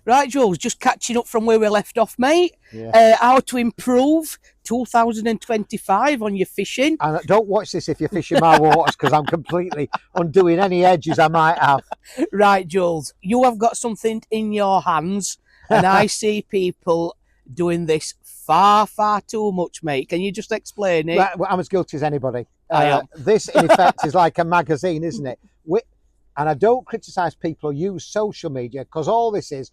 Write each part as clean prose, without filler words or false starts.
Right, Jules, just catching up from where we left off, mate. Yeah. How to improve 2025 on your fishing. And don't watch this if you're fishing my waters, because I'm completely undoing any edges I might have. Right, Jules, you have got something in your hands, and I see people doing this far, far too much, mate. Can you just explain it? Well, I'm as guilty as anybody. I am. This, in effect, is like a magazine, isn't it? And I don't criticise people who use social media, because all this is,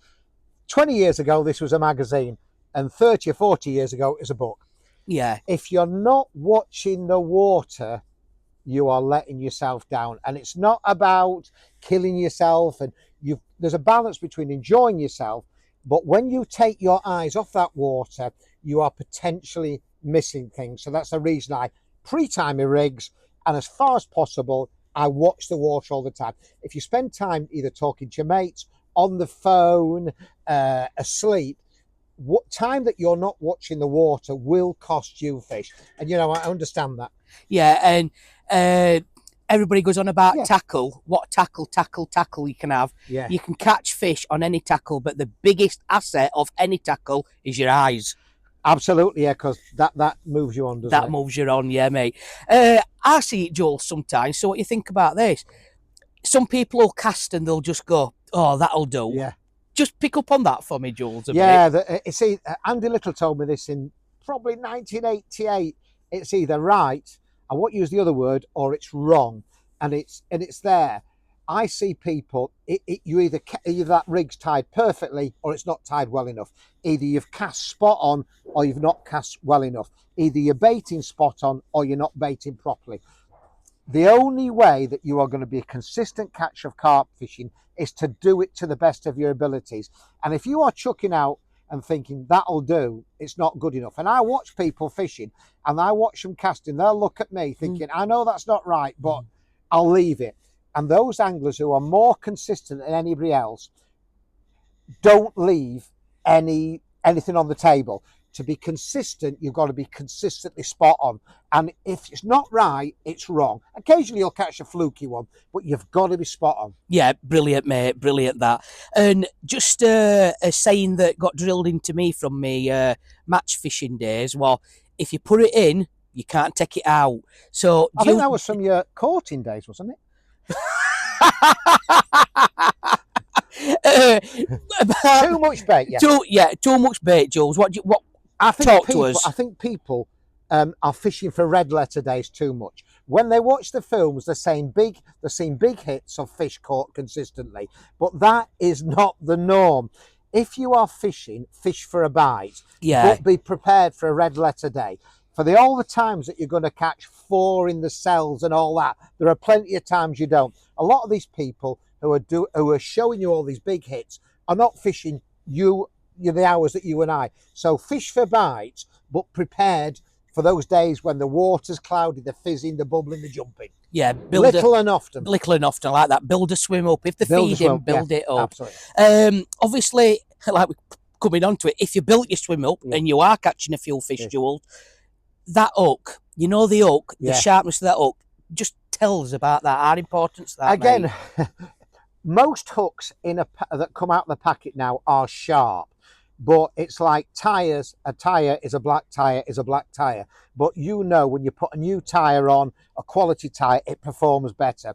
20 years ago, this was a magazine, and 30 or 40 years ago, it was a book. Yeah. If you're not watching the water, you are letting yourself down. And it's not about killing yourself. And there's a balance between enjoying yourself, but when you take your eyes off that water, you are potentially missing things. So that's the reason I pre-time my rigs, and as far as possible, I watch the water all the time. If you spend time either talking to your mates, on the phone, asleep, what time that you're not watching the water will cost you fish. And I understand that. Yeah, and everybody goes on about tackle. What tackle you can have. Yeah. You can catch fish on any tackle, but the biggest asset of any tackle is your eyes. Absolutely, yeah, because that moves you on, doesn't it? That moves you on, yeah, mate. I see it, Joel, sometimes. So what you think about this? Some people will cast and they'll just go, oh, that'll do. Yeah. Just pick up on that for me, Jules. See, Andy Little told me this in probably 1988. It's either right, I won't use the other word, or it's wrong, and it's there. I see people, either that rig's tied perfectly, or it's not tied well enough. Either you've cast spot on, or you've not cast well enough. Either you're baiting spot on, or you're not baiting properly. The only way that you are going to be a consistent catch of carp fishing is to do it to the best of your abilities. And if you are chucking out and thinking that'll do, it's not good enough. And I watch people fishing, and I watch them casting. They'll look at me thinking, I know that's not right, but I'll leave it. And those anglers who are more consistent than anybody else don't leave anything on the table. To be consistent, you've got to be consistently spot on. And if it's not right, it's wrong. Occasionally you'll catch a fluky one, but you've got to be spot on. Yeah, brilliant, mate. Brilliant, that. And just a saying that got drilled into me from me match fishing days, well, if you put it in, you can't take it out. So I think that was from your courting days, wasn't it? Too much bait, yeah. Too much bait, Jules. What I us. I think people are fishing for red letter days too much. When they watch the films, they're seeing big hits of fish caught consistently, but that is not the norm. If you are fishing, fish for a bite, but be prepared for a red letter day. For all the times that you're going to catch 4 in the cells and all that, there are plenty of times you don't. A lot of these people who are showing you all these big hits are not fishing the hours that you and I. So fish for bites, but prepared for those days when the water's cloudy, the fizzing, the bubbling, the jumping. Yeah, little and often like that. Build a swim up. If they're feeding, build it up. Absolutely. Obviously, like we're coming on to it, if you built your swim up and you are catching a few fish, Jules, that hook, the hook, the sharpness of that hook, just tell us about that, our importance that. Again, most hooks that come out of the packet now are sharp. But it's like tyres. A tyre is a black tyre is a black tyre. But when you put a new tyre on, a quality tyre, it performs better.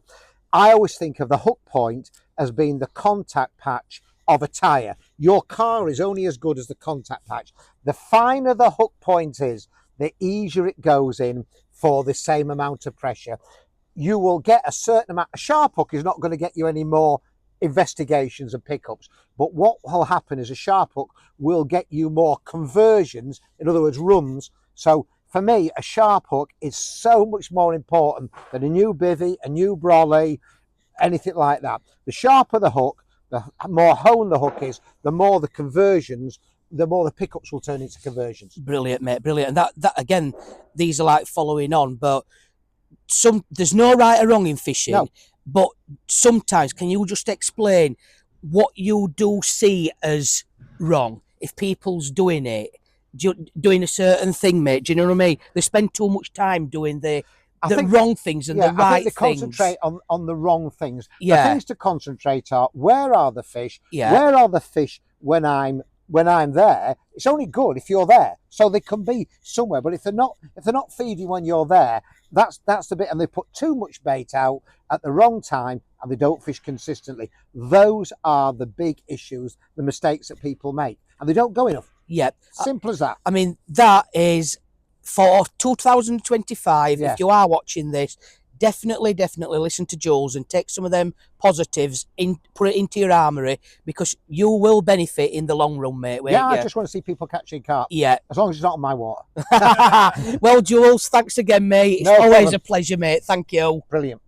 I always think of the hook point as being the contact patch of a tyre. Your car is only as good as the contact patch. The finer the hook point is, the easier it goes in for the same amount of pressure. You will get a certain amount. A sharp hook is not going to get you any more investigations and pickups, but what will happen is a sharp hook will get you more conversions, in other words runs. So for me, a sharp hook is so much more important than a new bivvy, a new brolly, anything like that. The sharper the hook, the more honed the hook is, the more the conversions, the more the pickups will turn into conversions. Brilliant, mate, brilliant. And that again, these are like following on, but there's no right or wrong in fishing. No. But sometimes, can you just explain what you do see as wrong? If people's doing it, doing a certain thing, mate, do you know what I mean? They spend too much time doing the the wrong things and the right I think they things. concentrate on the wrong things. Yeah. The things to concentrate are, where are the fish? Yeah. Where are the fish when I'm there? It's only good if you're there, so they can be somewhere. But if they're not feeding when you're there, that's the bit. And they put too much bait out at the wrong time, and they don't fish consistently. Those are the big issues, the mistakes that people make, and they don't go enough. Yeah. Simple as that. I mean, that is for 2025. Yeah. If you are watching this, definitely listen to Jules and take some of them positives put it into your armoury, because you will benefit in the long run, mate. Yeah, I just want to see people catching carp. Yeah. As long as it's not on my water. Well, Jules, thanks again, mate. It's always a pleasure, mate. Thank you. Brilliant.